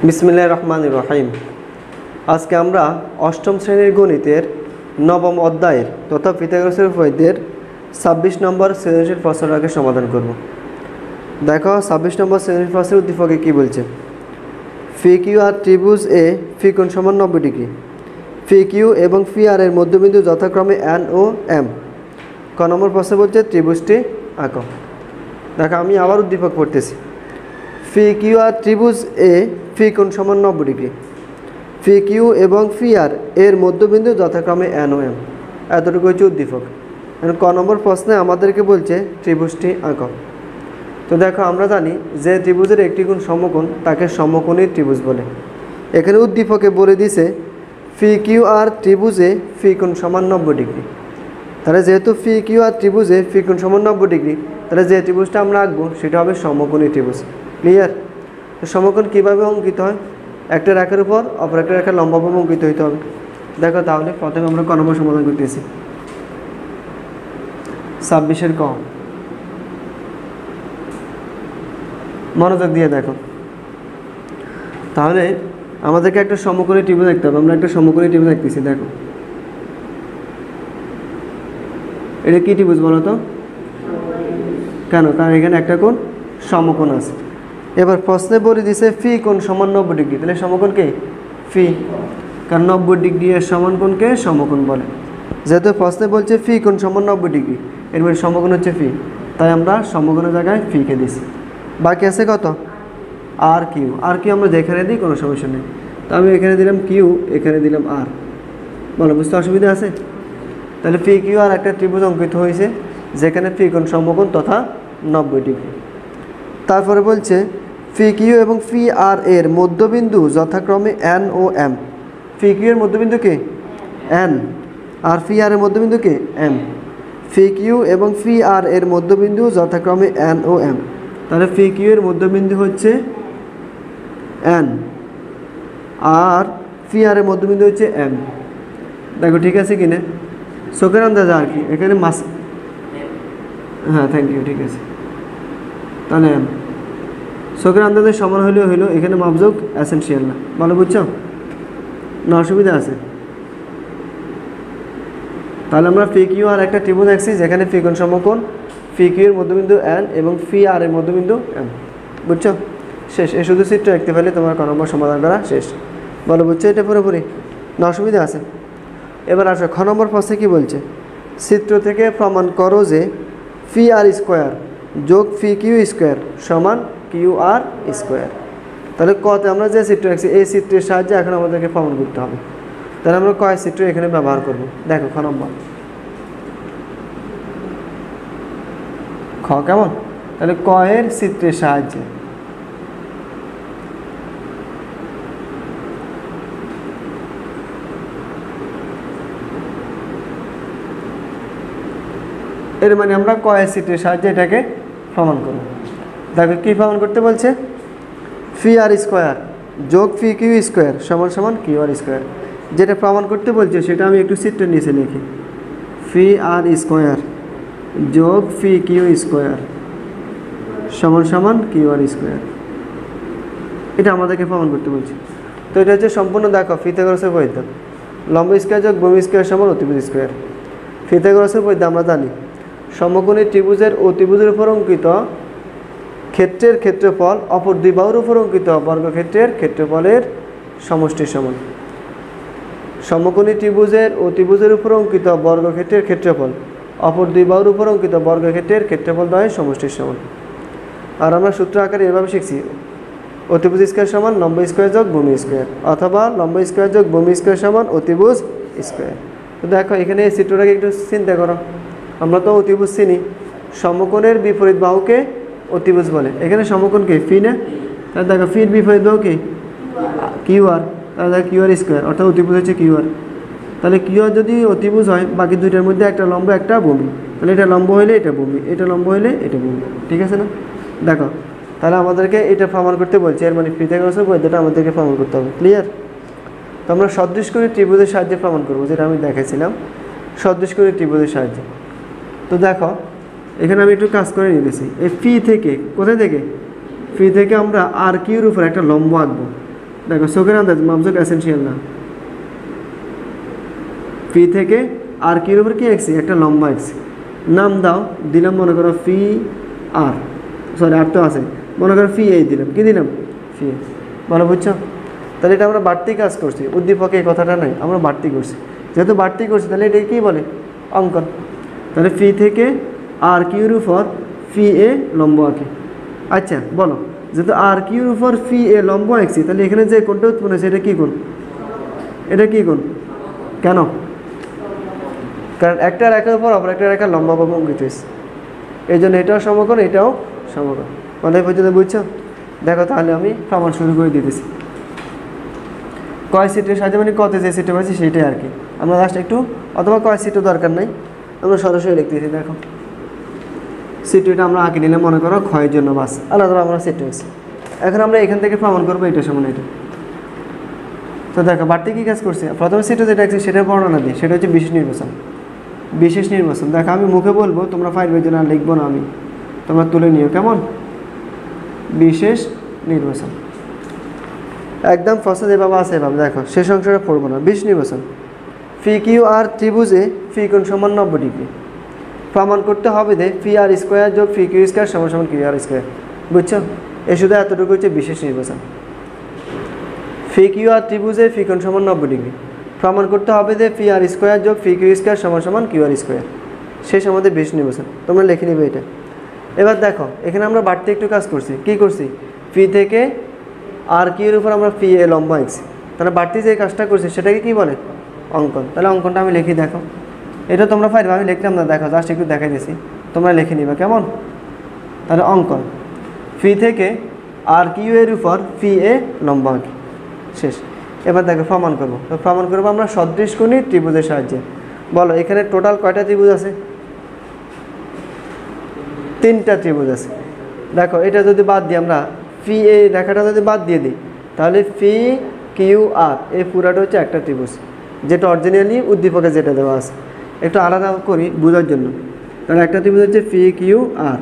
বিসমিল্লাহির রহমানির রহিম। আজকে আমরা অষ্টম শ্রেণীর গণিতের নবম অধ্যায়ের তথা পিথাগোরাসের উপপাদ্যের 26 নম্বর সৃজনশীল প্রশ্নটাকে সমাধান করব। দেখো 26 নম্বর সৃজনশীল প্রশ্নের উদ্দীপকে কী বলছে। ফি কিউ আর ত্রিভুজ এ ফি কোণ সমান 90 ডিগ্রি। ফি কিউ এবং ফি আর এর মধ্যবিন্দু যথাক্রমে এন ও এম। ক নম্বর প্রশ্নে বলছে ত্রিভুজটি আঁকো। দেখো আমি আবার উদ্দীপক পড়তেছি। ফি কিউ আর ত্রিভুজ এ ফি কোণ সমান 90 ডিগ্রি। ফি কিউ এবং ফি আর এর মধ্যবিন্দু যথাক্রমে এন ও এম। এতটুকু হচ্ছে উদ্দীপক। এখন ক নম্বর প্রশ্নে আমাদেরকে বলছে ত্রিভুজটি আঁকো। তো দেখো আমরা জানি যে ত্রিভুজের একটি কোণ সমকোণ তাকে সমকোণী ত্রিভুজ বলে। এখানে উদ্দীপকে বলে দিছে ফি কিউ আর ত্রিভুজে ফি কোণ সমান 90 ডিগ্রি। তাহলে যেহেতু ফি কিউ আর ত্রিভুজে ফি কোণ সমান 90 ডিগ্রি, তাহলে যে ত্রিভুজটা আমরা আঁকবো সেটা হবে সমকোণী ত্রিভুজ। ক্লিয়ার? তো সমকোণ কীভাবে অঙ্কিত হয়? একটা রেখার উপর অপর একটা রেখার লম্বভাবে অঙ্কিত হইতে হবে। দেখো তাহলে প্রথমে আমরা ক নম্বর সমাধান করতেছি। 26-এর ক, মনোযোগ দিয়ে দেখো। তাহলে আমাদেরকে একটা সমকোণী ত্রিভুজ দেখতে হবে। আমরা একটা সমকোণী ত্রিভুজ দেখতেছি। দেখো এটা কী ত্রিভুজ বলো তো? কেন? কারণ এখানে একটা কোণ সমকোণ আছে। এবার প্রশ্নে বলে দিছে ফি কোণ সমান 90 ডিগ্রি। তাহলে সমকোণ কে? ফি। কারণ 90 ডিগ্রি এর সমান কোণকে সমকোণ বলে। যেহেতু প্রশ্নে বলছে ফি কোণ সমান 90 ডিগ্রি, এর মানে সমকোণ হচ্ছে ফি, তাই আমরা সমকোণের জায়গায় ফিকে দিছি। বাকি আছে কত? আর কিউ। আর কিউ আমরা যেখানে দিই কোনো সমস্যা নেই। তো আমি এখানে দিলাম কিউ, এখানে দিলাম আর। বলো বুঝতে অসুবিধা আছে? তাহলে ফি কিউ আর একটা ত্রিভুজ অঙ্কিত হয়েছে যেখানে ফি কোণ সমকোণ তথা 90 ডিগ্রি। তারপরে বলছে ফি কিউ এবং ফি আর এর মধ্যবিন্দু যথাক্রমে এন ও এম। ফি কিউ এর মধ্যবিন্দু কে? এন। আর ফি আর এর মধ্যবিন্দু কে? এম। ফি কিউ এবং ফি আর এর মধ্যবিন্দু যথাক্রমে এন ও এম। তাহলে ফি কিউ এর মধ্যবিন্দু হচ্ছে এন আর ফি আর এর মধ্যবিন্দু হচ্ছে এম। দেখো ঠিক আছে কিনা? চোখের আন্দাজে আর কি এখানে মাস, হ্যাঁ থ্যাংক ইউ, ঠিক আছে। তাহলে এম চোখের আন্দাজে সমান হলেও হইলো, এখানে মাপযোগ এসেনশিয়াল না। ভালো বুঝছো না? অসুবিধা আছে? তাহলে আমরা ফি কিউ আর একটা ত্রিভুজ আঁকছি যেখানে ফি কোণ সমকোণ, ফি কিউ এর মধ্যবিন্দু এন এবং ফি আর এর মধ্যবিন্দু এম। বুঝছো? শেষ। এই শুধু চিত্র আঁকতে পারলে তোমার ক নম্বর সমাধান করা শেষ। বলো বুঝছো এটা পুরোপুরি না? অসুবিধা আছে? এবার আসো খ নম্বর প্রশ্নে কী বলছে। চিত্র থেকে প্রমাণ করো যে ফি আর স্কোয়ার যোগ ফি কিউ স্কোয়ার সমান কিউ আর স্কোয়ার। তাহলে কতে আমরা যে চিত্র আঁকছি এই চিত্রের সাহায্যে এখন আমাদেরকে প্রমাণ করতে হবে। তাহলে আমরা কয় চিত্র এখানে ব্যবহার করব? দেখো খ নম্বর খ কেমন? তাহলে কয়ের চিত্রের সাহায্যে। এর মানে আমরা কয়ের চিত্রের সাহায্যে এটাকে প্রমাণ করব। দেখো কী প্রমাণ করতে বলছে। ফি আর স্কোয়ার যোগ ফি কিউ স্কোয়ার সমান সমান কিউ আর স্কোয়ার। যেটা প্রমাণ করতে বলছে সেটা আমি একটু চিত্রের নিচে লিখি। ফি আর স্কোয়ার যোগ ফি কিউ স্কোয়ার সমান সমান কিউ আর স্কোয়ার। এটা আমাদেরকে প্রমাণ করতে বলছে। তো এটা হচ্ছে সম্পূর্ণ দেখো পিথাগোরাসের উপপাদ্য। লম্ব স্কোয়ার যোগ ভূমি স্কোয়ার সমান অতিভুজ স্কোয়ার। পিথাগোরাসের উপপাদ্য আমরা জানি সমকোণী ত্রিভুজের অতিভুজের উপর অঙ্কিত ক্ষেত্রের ক্ষেত্রফল অপর দুই বাহুর উপর অঙ্কিত বর্গক্ষেত্রের ক্ষেত্রফলের সমষ্টির সমান। সমকোণী ত্রিভুজের অতিভুজের উপর অঙ্কিত বর্গক্ষেত্রের ক্ষেত্রফল অপর দুই বাহুর উপর অঙ্কিত বর্গক্ষেত্রের ক্ষেত্রফল দ্বয়ের সমষ্টির সমান। আর আমরা সূত্র আকারে এভাবে শিখছি অতিভুজ স্কোয়ার সমান লম্ব স্কোয়ার যোগ ভূমি স্কোয়ার, অথবা লম্ব স্কোয়ার যোগ ভূমি স্কোয়ার সমান অতিভুজ স্কোয়ার। তো দেখো এখানে এই চিত্রটাকে একটু চিন্তা করো। আমরা তো অতিভুজ চিনি, সমকোণের বিপরীত বাহুকে অতিভুজ বলে। এখানে সমকোণকে ফি না? তাহলে দেখো ফির বিপরীত বাহু কি? Q R. তাহলে দেখো কিউ আর স্কোয়ার অর্থাৎ অতিভুজ হচ্ছে কিউ আর। তাহলে কিউ আর যদি অতিভুজ হয় বাকি দুইটার মধ্যে একটা লম্ব একটা ভূমি, তাহলে এটা লম্ব হইলে এটা ভূমি, এটা লম্ব হইলে এটা ভূমি। ঠিক আছে না? দেখো তাহলে আমাদেরকে এটা প্রমাণ করতে বলছে। এর মানে পিথাগোরাসের উপপাদ্যটা আমাদেরকে প্রমাণ করতে হবে। ক্লিয়ার? তো আমরা সদৃশকোণী ত্রিভুজের সাহায্যে প্রমাণ করবো, যেটা আমি দেখাইছিলাম সদৃশকোণী ত্রিভুজের সাহায্যে। তো দেখো এখানে আমি একটু কাজ করে নিতেছি। এই ফি থেকে কোথায় থেকে? ফি থেকে আমরা আর কিউর উপর একটা লম্ব আঁকবো। দেখো শোকের আন্দাজ মাপজোক এসেনশিয়াল না। ফি থেকে আর কিউর উপর কি এক্সি, একটা লম্বা এক্সি, নাম দাও, দিলাম মনে করো ফি আর, সরি আর তো আছে, মনে করো ফি এই দিলাম, কি দিলাম ফি এ। ভালো বুঝছো? তাহলে এটা আমরা বাড়তি কাজ করছি, উদ্দীপকে এই কথাটা নাই, আমরা বাড়তি করছি। যেহেতু বাড়তি করছি তাহলে এটা কী বলে, অঙ্কন। তাহলে ফি থেকে আর কিউর উপর ফি এ লম্ব আঁকি। আচ্ছা বলো, যেহেতু আর কিউর উপর ফি এ লম্ব আঁকছি, তাহলে এখানে যে কোণটা উৎপন্ন হয়েছে এটা কী কোণ, এটা কী কোণ, কেন? কারণ একটা রেখার উপর অপর একটা রেখার লম্বা বা অঙ্কিত হয়েছে, এই জন্য এটাও সমকোণ, এটাও সমকোণ। মানে পর্যন্ত বুঝছো? দেখো তাহলে আমি প্রমাণ শুরু করে দিতেছি। কয় সিটের সাহায্যে মানে কত যে সিটে পাচ্ছি সেইটাই আর কি। আমরা লাস্ট একটু, অথবা কয় সিটও দরকার নাই, আমরা সরাসরি লিখতেছি। দেখো সিটটা আমরা আঁকে নিলে মনে করো ক্ষয়ের জন্য বাস আলাদা আমরা সেট হয়েছি। এখন আমরা এখান থেকে প্রমাণ করবো এটা সমান এটা। তো দেখো বাড়তি কী কাজ করছে, প্রথমে সিটে যেটা আছে সেটা বর্ণনা দিই, সেটা হচ্ছে বিশেষ নির্বাচন। বিশেষ নির্বাচন দেখো আমি মুখে বলবো, তোমরা ফাইলের জন্য আর লিখবো না, আমি তোমরা তুলে নিও কেমন। বিশেষ নির্বাচন একদম প্রসেস এভাবে আছে, এভাবে দেখো শেষ অংশটা পড়বো না। বিশেষ নির্বাচন, ফি কিউ আর ত্রিভুজে ফি কোণ সমান 90 ডিগ্রি। প্রমাণ করতে হবে যে ফি আর স্কোয়ার যোগ ফি কিউ স্কোয়ার সমান সমান কিউ আর স্কোয়ার। বুঝছো? এ শুধু এতটুকু হচ্ছে বিশেষ নির্বাচন। ফি কিউ আর ত্রিভুজে ফি কোণ সমান 90 ডিগ্রি। প্রমাণ করতে হবে যে ফি আর স্কোয়ার যোগ ফি কিউ স্কোয়ার সমান সমান কিউ আর স্কোয়ার। শেষ আমাদের বিশেষ নির্বাচন, তোমরা লিখে নিবে এটা। এবার দেখো এখানে আমরা বাড়তি একটু কাজ করছি, কি করছি, ফি থেকে আর কিউর উপর আমরা ফি এ লম্বা আঁকছি। তাহলে বাড়তি যে কাজটা করছি সেটাকে কি বলে, অঙ্কন। তাহলে অঙ্কনটা আমি লিখি, দেখো এটা তোমরা পারবে, আমি লিখলাম না, দেখো জাস্ট একটু দেখাই দিয়েছি, তোমরা লিখে নিবে কেমন। তাহলে অঙ্কন, ফি থেকে আর কিউ এর উপর ফি এ লম্বা আঁকি, শেষ। এবার দেখো প্রমাণ করবো। তো প্রমাণ করবো আমরা সদৃশকোণী ত্রিভুজের সাহায্যে। বলো এখানে টোটাল কয়টা ত্রিভুজ আছে, 3টা ত্রিভুজ আছে। দেখো এটা যদি বাদ দিই, আমরা ফি এ রেখাটা যদি বাদ দিয়ে দিই, তাহলে ফি কিউ আর এই পুরাটা হচ্ছে একটা ত্রিভুজ, যেটা অরিজিনালি উদ্দীপকে যেটা দেওয়া আছে। একটু আলাদা করি বোঝার জন্য। তাহলে একটা ত্রিভুজ হচ্ছে ফি কিউ আর,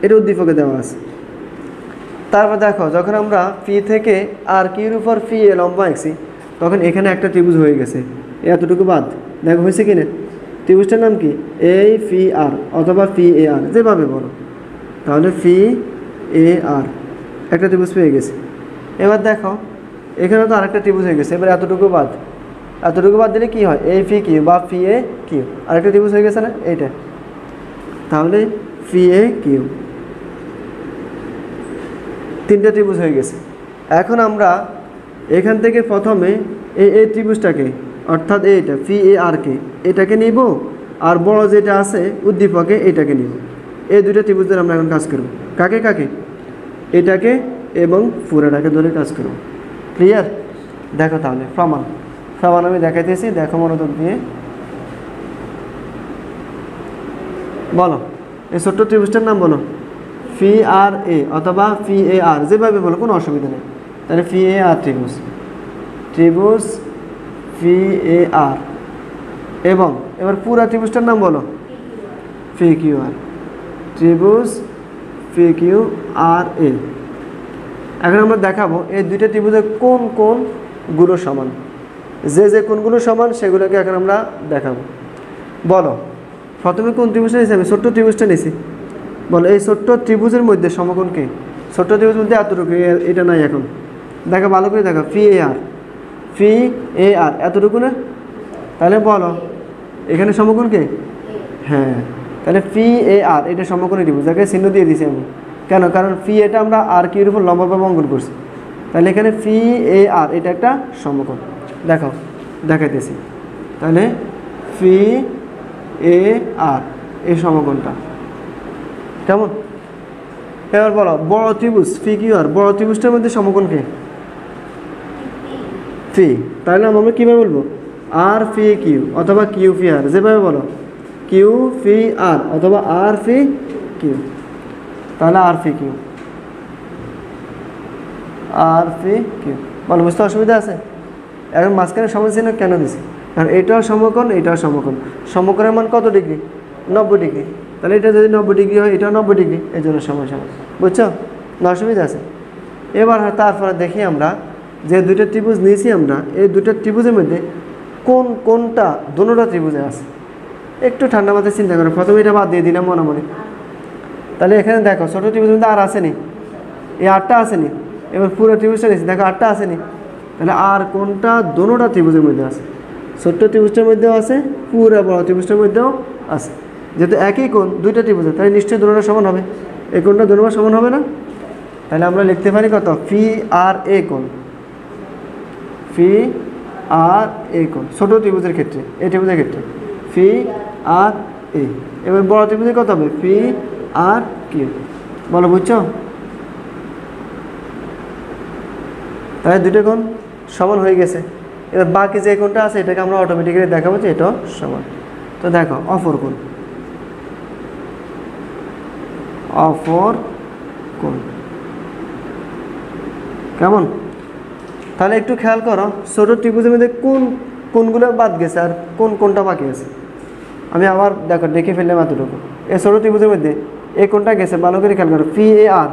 এটা উদ্দীপকে দেওয়া আছে। তারপর দেখো যখন আমরা ফি থেকে আর কিউর উপর ফি এ লম্বা আঁকছি, তখন এখানে একটা ত্রিভুজ হয়ে গেছে, এতটুকু বাদ। দেখো হয়েছে কিনা, ত্রিভুজটার নাম কি, এই ফি আর অথবা ফি এ আর, যেভাবে বলো। তাহলে ফি এ আর একটা ত্রিভুজ পেয়ে গেছে। এবার দেখো এখানে তো আরেকটা ত্রিভুজ হয়ে গেছে, এবার এতটুকু বাদ, এতটুকু বাদ দিলে কি হয়, এই ফি কিউ বা ফি এ কিউ, আরেকটা ত্রিভুজ হয়ে গেছে না এইটা। তাহলে ফি এ কিউ, 3টা ত্রিভুজ হয়ে গেছে। এখন আমরা এখান থেকে প্রথমে এই ত্রিভুজটাকে, অর্থাৎ এইটা ফি এ আর কে, এটাকে নিব, আর বড় যেটা আছে উদ্দীপকে এটাকে নিব। এই 2টা ত্রিভুজের আমরা এখন কাজ করব। কাকে কাকে, এটাকে এবং পুরাটাকে ধরে কাজ করব। ক্লিয়ার? দেখো তাহলে প্রমাণ, প্রমাণ আমি দেখাইতেছি, দেখো মনোযোগ দিয়ে। বলো এই ছোট্ট ত্রিভুজটার নাম বলো, ফি আর এ অথবা ফি এ আর, যেভাবে বলো কোনো অসুবিধা নেই। তাহলে ফি এ আর ত্রিভুজ, ত্রিভুজ ফি এ আর, এবং এবার পুরা ত্রিভুজটার নাম বলো ফি কিউ আর, ত্রিভুজ ফি কিউ আর এ। এখন আমরা দেখাবো এই 2টা ত্রিভুজের কোন কোণগুলো সমান, যে কোণগুলো সমান সেগুলোকে এখন আমরা দেখাবো। বলো প্রথমে কোন ত্রিভুজটা নিয়েছি, আমি ছোট্ট ত্রিভুজটা নিয়েছি। বলো এই ছোট্ট ত্রিভুজের মধ্যে সমকোণ কে, ছোট্ট ত্রিভুজের মধ্যে এতটুকু, এটা নাই। এখন দেখো ভালো করে দেখো, ফি এ আর, ফি এ আর এতটুকু না, তাহলে বলো এখানে সমকোণ কে, হ্যাঁ। তাহলে ফি এ আর এটা সমকোণী ত্রিভুজ, যাকে চিহ্ন দিয়ে দিয়েছি আমি, কেন, কারণ ফি এটা আমরা আর কিউর উপর লম্বভাবে অঙ্কন করছি। তাহলে এখানে ফি এ আর এটা একটা সমকোণ। দেখো দেখাইতেছি, তাহলে ফি এ আর এই সমকোণটা কেমন। এবার বলো বড় ত্রিভুজ ফি কিউ আর, বড় ত্রিভুজটার মধ্যে সমকোণ কে, ফি। তাহলে আমরা কীভাবে বলবো, আর ফি কিউ অথবা কিউ ফি আর, যেভাবে বলো কিউ ফি আর অথবা আর ফি কিউ। তাহলে আর ফি কিউ, আর ফি কিউ। বলো বুঝতে অসুবিধা আছে? এখন মাঝখানে সমচিহ্ন কেন দিছি, কারণ এটাও সমকোণ, এটাও সমকোণ। সমকোণের মান কত ডিগ্রি, 90 ডিগ্রি। তাহলে এটা যদি 90 ডিগ্রি হয়, এটাও 90 ডিগ্রি, এই জন্য সমান সমান। বুঝছো না, অসুবিধা আছে? এবার তারপরে দেখি আমরা যে দুইটা ত্রিভুজ নিয়েছি আমরা, এই দুইটা ত্রিভুজের মধ্যে কোনটা দোনোটা ত্রিভুজে আছে। একটু ঠান্ডা মাথায় চিন্তা করো, প্রথমে এটা বাদ দিয়ে দিলাম মনে মনে। তাহলে এখানে দেখো ছোটো ত্রিভুজের মধ্যে আর আসেনি, এই আটটা আসেনি। এবার পুরো ত্রিভুজটা নিয়েছি, দেখো আটটা আসেনি। তাহলে আর কোনটা দোনোটা ত্রিভুজের মধ্যে আছে, ছোট্ট ত্রিভুজটার মধ্যেও আছে, পুরো বড় ত্রিভুজটার মধ্যেও আছে। যেহেতু একই কোণ দুইটা ত্রিভুজে, তাহলে নিশ্চয়ই দোনোটা সমান হবে। এই কোণটা দোনোটা সমান হবে না? তাহলে আমরা লিখতে পারি কত, ফি আর এ কোণ, ফি আর এ কোণ ছোটো ত্রিভুজের ক্ষেত্রে, এই ত্রিভুজের ক্ষেত্রে ফি আর এ। এবার বড় ত্রিভুজে কত হবে, ফি আর কিউ। বলো বুঝছো? তাহলে দুটো কোণ সমান হয়ে গেছে। এবার বাকি যে কোণটা আছে এটাকে আমরা অটোমেটিক্যালি দেখাবো যে এটাও সমান। তো দেখো অপর কোণ, অপর কোণ কেমন? তাহলে একটু খেয়াল করো, ছোটো ত্রিভুজের মধ্যে কোনগুলো বাদ গেছে আর কোনটা বাকি আছে। আমি আবার দেখো দেখে ফেললাম এতটুকু। এই ছোটো ত্রিভুজের মধ্যে এই কোনটা গেছে, ভালো করে খেয়াল করো, ফি এ আর,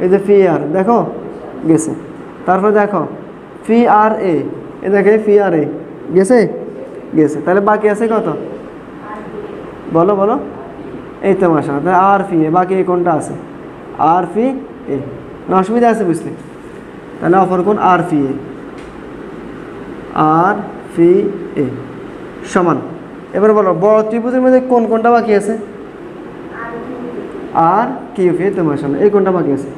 এই যে ফি আর দেখো গেছে। তারপর দেখো ফি আর এ, এ দেখে ফি আর এ গেছে গেছে। তাহলে বাকি আছে কত, বলো বলো? এই তো মাসা, তাহলে আর ফি এ, বাকি এই কোনটা আছে আর ফি এ। না অসুবিধা আছে বুঝতে? তাহলে অপর কোণ আর ফি এ, আর ফি এ সমান। এবার বলো বড় ত্রিভুজের মধ্যে কোনটা বাকি আছে, আর কিউ ফি। তোমার সামনে এই কোনটা বাকি আছে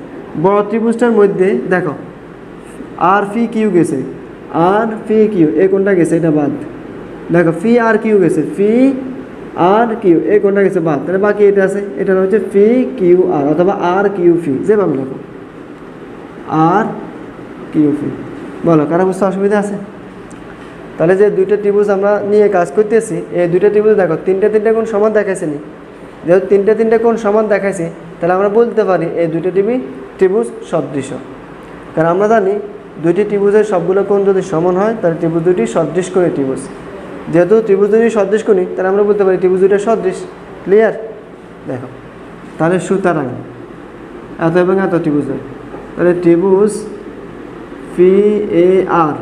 বড় ত্রিভুজটার মধ্যে, দেখো আর ফি কিউ গেছে, আর ফি কিউ এই কোনটা গেছে, এটা বাদ। দেখো ফি আর কিউ গেছে, ফি আর কিউ এই কোনটা গেছে বাদ। তাহলে বাকি এটা আছে, এটা হচ্ছে ফি কিউ আর, অথবা আর কিউ ফি, যেভাবে দেখো আর কিউ ফি। বলো কারো বুঝতে অসুবিধা আছে? তাহলে যে দুইটা ত্রিভুজ আমরা নিয়ে কাজ করতেছি, এই দুইটা ত্রিভুজ দেখো তিনটা কোণ সমান দেখাইছে নি। যেহেতু তিনটা কোণ সমান দেখাইছি, তাহলে আমরা বলতে পারি এই দুইটা ত্রিভুজ সদৃশ। কারণ আমরা জানি দুইটি ত্রিভুজের সবগুলো কোণ যদি সমান হয় তাহলে ত্রিভুজ দুটি সদৃশ করে ত্রিভুজ। যেহেতু ত্রিভুজ দুটি সদৃশ করি, তাহলে আমরা বলতে পারি ত্রিভুজ দুইটা সদৃশ। ক্লিয়ার? দেখো তাহলে সুতরাং এত এবং এত ত্রিভুজ, তাহলে ত্রিভুজ ফি এ আর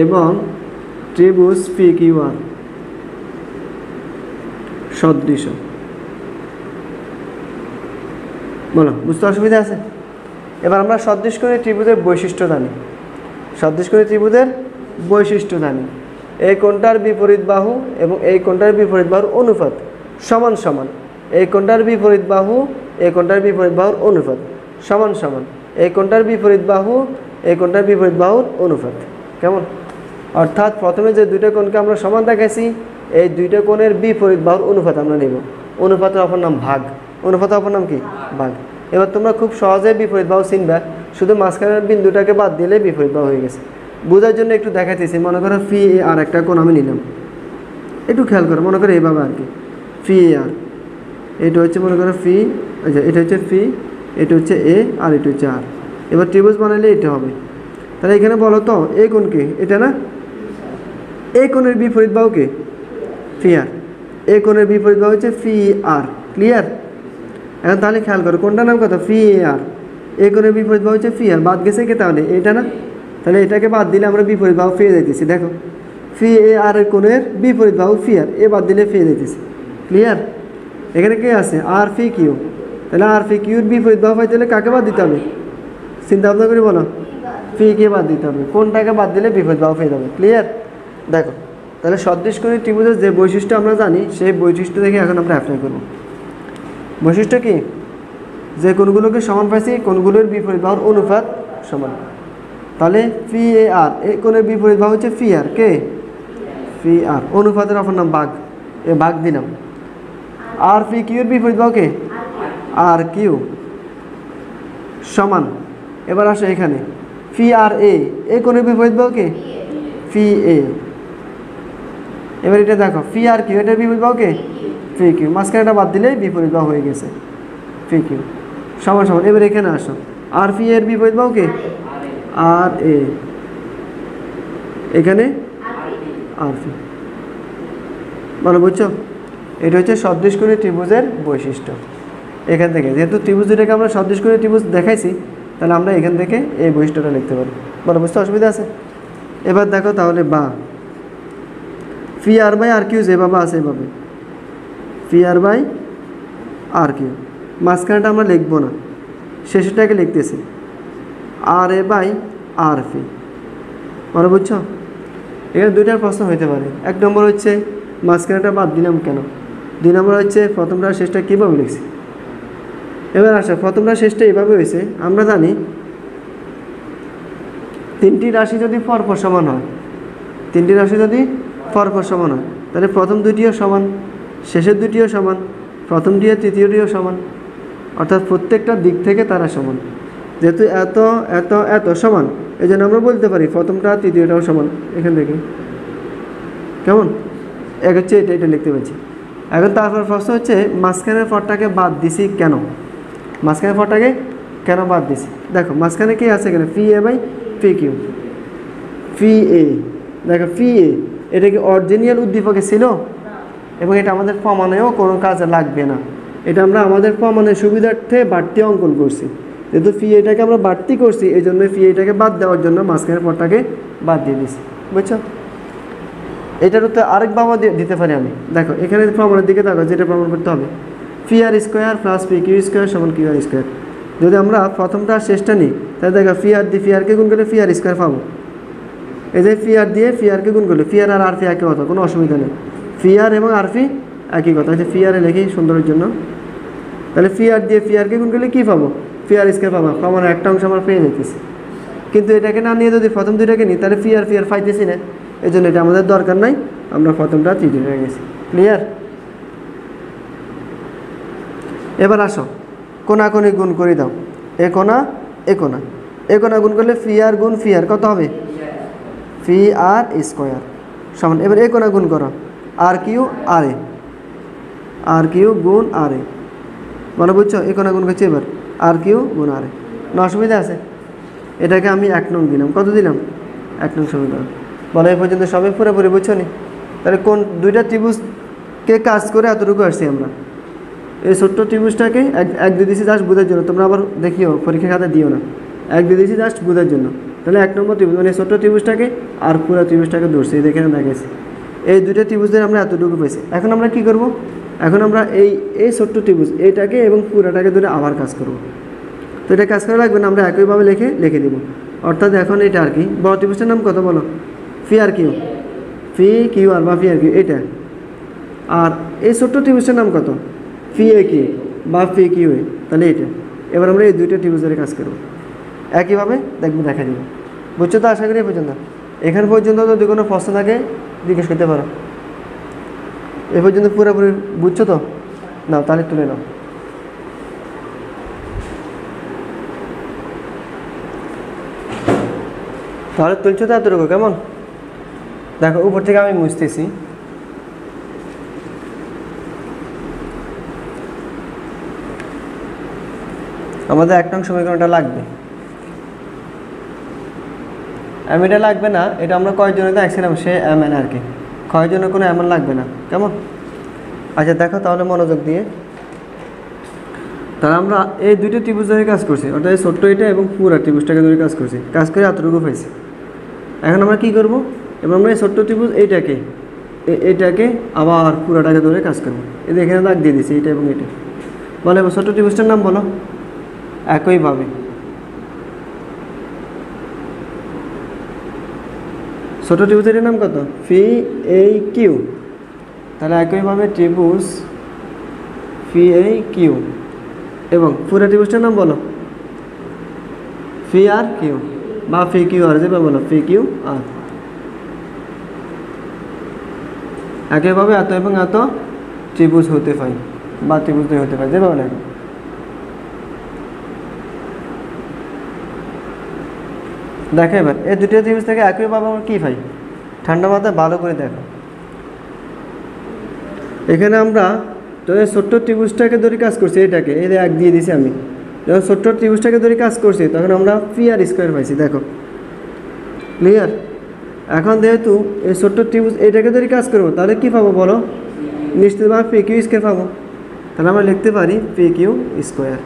এবং ত্রিভুজ ফি কিউ আর সদৃশ। বলো বুঝতে অসুবিধা আছে? এবার আমরা সদৃশ করে ত্রিভুজের বৈশিষ্ট্য জানি, সদৃশ করে ত্রিভুজের বৈশিষ্ট্য জানি। এই কোণটার বিপরীত বাহু এবং এই কোণটার বিপরীত বাহুর অনুপাত সমান সমান। এই কোণটার বিপরীত বাহু এই কোণটার বিপরীত বাহুর অনুপাত সমান সমান। এই কোণটার বিপরীত বাহু এই কোণটার বিপরীত বাহুর অনুপাত কেমন? অর্থাৎ প্রথমে যে দুইটা কোণকে আমরা সমান দেখাইছি, এই দুইটা কোণের বিপরীত বাহুর অনুপাত আমরা নেব। অনুপাতের অপর নাম ভাগ, অনুপাতের অপর নাম কি? ভাগ। এবার তোমরা খুব সহজে বিপরীত বাহু চিনবা, শুধু মাঝখানের বিন্দুটাকে বাদ দিলে বিপরীত বাহু হয়ে গেছে। বোঝার জন্য একটু দেখাইতেছি। মনে করো ফি এ আর একটা কোণ আমি নিলাম, একটু খেয়াল করো, মনে করো এইভাবে আর কি, ফি এ আর, এটা হচ্ছে মনে করো ফি, আচ্ছা এটা হচ্ছে ফি, এটা হচ্ছে এ আর এটা হচ্ছে আর। এবার ত্রিভুজ বানাইলে এটা হবে। তাহলে এখানে বলো তো এই কোণ কে? এটা না, এই কোণের বিপরীত বাহু কে? ফি আর। এই কোণের বিপরীত বাহু হচ্ছে ফি আর। ক্লিয়ার? এখন তাহলে খেয়াল করো কোনটার নাম কত? ফি এ আর। এই কোণের বিপরীত বাহু হচ্ছে ফি আর, বাদ গেছে কে তাহলে? এটা না, তাহলে এটাকে বাদ দিলে আমরা বিপরীত বাহু পেয়ে যাইতেছি। দেখো ফি এ আর এর কোণের বিপরীত বাহু ফি আর, এ বাদ দিলে পেয়ে যাইতেছি। ক্লিয়ার? এখানে কে আছে? আর ফি কিউ। তাহলে আর ফি কিউর বিপরীত বাহু পাইতে হলে কাকে বাদ দিতে হবে? চিন্তা ভাবনা করে বলো। ফি কে বাদ দিতে হবে, কোনটাকে বাদ দিলে বিপরীত বাহু পেয়ে যাবে। ক্লিয়ার? দেখো তাহলে সদৃশ করে ত্রিভুজের যে বৈশিষ্ট্য আমরা জানি, সেই বৈশিষ্ট্য দেখে এখন আমরা অ্যাপ্লাই করব। বৈশিষ্ট্য কি? যে কোণগুলোকে সমান পাইছি কোণগুলোর বিপরীত বাহুর অনুপাত সমান। তাহলে ফি এ আর, এই কোণের বিপরীত বাহু হচ্ছে ফি আর, কে? ফি আর। অনুপাতের অপর নাম ভাগ, এ ভাগ দিলাম। আর ফি কিউর বিপরীত বাহু কে? আর কিউ সমান। এবার আসো এখানে ফি আর এ, এই কোণের বিপরীত বাহু কে? ফি এ। এবার এটা দেখো ফি আর কিউ, এটার বিপরীত বাহু কে? ফি কিউ। মাঝখানে এটা বাদ দিলেই বিপরীত বাহু হয়ে গেছে, ফি কিউ সমান সমান। এবার এখানে আসো আর ফি এর বিপরীত বাহু কে? আর এ। এখানে আর ফি। বলো বুঝছো? এটা হচ্ছে সদৃশ করে ত্রিভুজের বৈশিষ্ট্য। এখান থেকে যেহেতু ত্রিভুজ দুটাকে আমরা সদৃশ করে ত্রিভুজ দেখাইছি, তাহলে আমরা এখান থেকে এই বৈশিষ্ট্যটা লিখতে পারি। বলো বুঝতে অসুবিধা আছে? এবার দেখো তাহলে বা ফি আর বাই আর কিউ যেভাবে আছে এভাবে ফি আর বাই আর কিউ, মাঝখানেটা আমরা লিখবো না, শেষেরটাকে লিখতেছি আর এ বাই আর ফি। বলো বুঝছো? এখানে দুইটার প্রশ্ন হইতে পারে। এক নম্বর হচ্ছে মাঝখানেটা বাদ দিলাম কেন, 2 নম্বর হচ্ছে প্রথমটা শেষটা কীভাবে লিখছি। এবার আসো প্রথমটা শেষটা এইভাবে হয়েছে, আমরা জানি 3টি রাশি যদি পরপর সমান হয়, 3টি রাশি যদি পরপর সমান হয় তাহলে প্রথম দুইটিও সমান, শেষের দুইটিও সমান, প্রথমটিও তৃতীয়টিও সমান, অর্থাৎ প্রত্যেকটা দিক থেকে তারা সমান। যেহেতু এত এত এত সমান, এই জন্য আমরা বলতে পারি প্রথমটা তৃতীয়টাও সমান। এখান থেকে কেমন এক হচ্ছে এটা লিখতে পারছি। এখন তারপর প্রশ্ন হচ্ছে মাঝখানের পরটাকে বাদ দিছি কেন, মাঝখানের পরটাকে কেন বাদ দিছি। দেখো মাঝখানে কি আছে এখানে ফি এ বাই ফি কিউ, ফি এ, দেখো ফি এ এটা কি অরিজিনাল উদ্দীপকে ছিল এবং এটা আমাদের প্রমাণেও কোনো কাজে লাগবে না, এটা আমরা আমাদের প্রমাণের সুবিধার্থে বাড়তি অঙ্কন করছি। যেহেতু ফি এটাকে আমরা বাড়তি করছি এই জন্য ফি এটাকে বাদ দেওয়ার জন্য মাঝখানের পরটাকে বাদ দিয়ে দিছি। বুঝছো? এটার উত্তর আরেকভাবে দিতে পারি আমি। দেখো এখানে প্রমাণের দিকে দেখো, যেটা প্রমাণ করতে হবে P R square plus P Q square সমান কিউ আর স্কোয়ার। যদি আমরা প্রথমটা আর শেষটা নিই তাহলে দেখো ফি আর দিয়ে ফি আরকে গুণ করলে ফি আর স্কোয়ার পাবো। এই যে ফি আর দিয়ে ফি আরকে গুণ করলে ফি আর ফি একই কথা, কোনো অসুবিধা নেই। ফি আর এবং আর ফি একই কথা, হচ্ছে ফি আর লিখি সুন্দরের জন্য। তাহলে ফি আর দিয়ে ফি আরকে গুণ করলে কী পাবো? ফি আর স্কোয়ার পাবো। আমার একটা অংশ আমার পেয়ে যেতেছি, কিন্তু এটাকে না নিয়ে যদি প্রথম দুইটাকে নিই তাহলে ফি আর পাইতেছি না, এই জন্য এটা আমাদের দরকার নাই, আমরা প্রথমটা তৃতীয় হয়ে গেছি। ক্লিয়ার? এবার আসো কোনাকুনি গুণ করে দাও, এ কোনা এ কোনা, এ কোনা গুণ করলে ফি আর গুণ ফি আর কত হবে? ফি আর স্কোয়ার সমান। এবার এ কোনা গুণ করো আর কিউ আর এ, আর কিউ গুণ আর এ। মানে বুঝছো? এ কোনা গুণ করছি এবার আর কিউ গুণ আর এ। না অসুবিধা আছে? এটাকে আমি 1 নং দিলাম। কত দিলাম? 1 নং সমীকরণ। বলো এই পর্যন্ত সবাই পুরোপুরি বুঝছো নি? তাহলে কোন দুইটা ত্রিভুজকে কাজ করে এতটুকু আসছি আমরা। এই ছোট্ট ত্রিভুজটাকে এক দিয়ে দিয়েছি জাস্ট বোঝার জন্য, তোমরা আবার দেখিও পরীক্ষা খাতা দিও না, 1 দিয়ে দিয়েছি জাস্ট বোঝার জন্য। তাহলে 1 নম্বর ত্রিভুজ মানে ছোট্ট ত্রিভুজটাকে আর পুরো ত্রিভুজটাকে ধরছি, এই দেখে দেখেছি এই দুটো ত্রিভুজের আমরা এতটুকু পেয়েছি। এখন আমরা কি করব? এখন আমরা এই ছোট্ট ত্রিভুজ এইটাকে এবং পুরাটাকে ধরে আবার কাজ করব। তো এটা কাজ করা লাগবে না, আমরা একইভাবে লিখে দেবো। অর্থাৎ এখন এটা আর কি বড় ত্রিভুজটার নাম কত বলো? ফি আর কিউ, ফি কিউ আর বা ফি আর কিউ এটা। আর এই ছোট্ট ত্রিভুজটার নাম কত? ফি এ কিউ বা ফি কিউ এ, তাহলে এটা। এবার আমরা এই দুইটা ত্রিভুজের কাজ করব একইভাবে, দেখবো দেখা দিব। বুঝছো তো আশা করি এই পর্যন্ত? এখান পর্যন্ত যদি কোনো প্রশ্ন থাকে জিজ্ঞেস করতে পারো। এ পর্যন্ত পুরোপুরি বুঝছো তো? নাও তাহলে তুলে নাও। তাহলে তুলছো তো এতটুকু, কেমন? দেখো উপর থেকে আমি মুছতেছি। আমাদের 1 নং সমীকরণটা লাগবে, এটা লাগবে না, এটা আমরা কয়েকজনে দেখছিলাম সে এমএন আর কি, কয়েকজনের কোনো এমএন লাগবে না, কেমন? আচ্ছা দেখো তাহলে মনোযোগ দিয়ে। তাহলে আমরা এই দুইটা ত্রিভুজ ধরে কাজ করছি, অর্থাৎ এই ছোট্ট এটা এবং পুরো ত্রিভুজটাকে ধরে কাজ করছি, কাজ করে এতটুকু পাইছি। এখন আমরা কি করব? এবং আমরা এই ছোট্ট ত্রিভুজ এইটাকে আবার পুরোটাকে ধরে কাজ করবো। এই এখানে দাগ দিয়ে দিচ্ছি এটা এবং এটা। বলে এবার ছোট্ট ত্রিভুজটার নাম বলো একইভাবে। ছোট ত্রিভুজের নাম কত? ফি এ কিউ। তাহলে একইভাবে ত্রিভুজ ফি এ কিউ এবং পুরো ত্রিভুজটার নাম বলো ফি আর কিউ বা ফি কিউ আর, যেভাবে বলো ফি কিউ আর। একইভাবে এত এবং এত ত্রিভুজ হতে পারে বা ত্রিভুজ হতে পারে, যেভাবে লাগে। দেখো এবার এই দুটো ত্রিভুজ থেকে একইভাবে আমরা কী পাই? ঠান্ডা মাথায় ভালো করে দেখো। এখানে আমরা তো এই ছোট্ট ত্রিভুজটাকে ধরে কাজ করছি, এটাকে এই 1 দিয়ে দিছি আমি। যখন ছোট্ট ত্রিভুজটাকে ধরে কাজ করছি তখন আমরা পি আর স্কোয়ার পাইছি। দেখো ক্লিয়ার? এখন যেহেতু এই ছোট্ট ত্রিভুজ এইটাকে ধরে কাজ করবো তাহলে কী পাবো বলো? নিশ্চিতভাবে পি কিউ স্কোয়ার পাবো। তাহলে আমরা লিখতে পারি পি কিউ স্কোয়ার।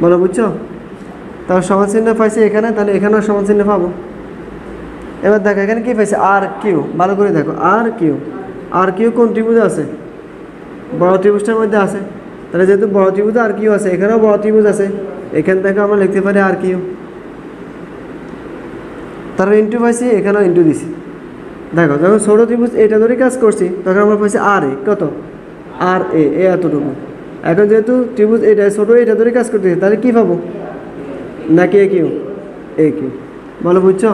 বলো বুঝছো? তাহলে সমান চিহ্ন পাইছি এখানে, তাহলে এখানেও সমান চিহ্ন পাবো। এবার দেখো এখানে কি পাইছে, আর কিউ, ভালো করে দেখো আর কিউ। আর কিউ কোন ত্রিভুজে আছে? বড় ত্রিভুজটার মধ্যে আছে। তাহলে যেহেতু বড় ত্রিভুজে আর কিউ আছে, এখানেও বড় ত্রিভুজ আছে, এখান থেকে আমরা লিখতে পারি আর কিউ। তারপর ইন্টু পাইছি, এখানেও ইন্টু দিছি। দেখো যখন ছোট ত্রিভুজ এটা ধরে কাজ করছি তখন আমরা পাইছি আর এ, কত আর এ এতটুকু। এখন যেহেতু ত্রিভুজ এটা ছোট, এটা ধরে কাজ করতেছি, তাহলে কি পাবো, নাকি এ কিউ? এ কিউ। বলো বুঝছো?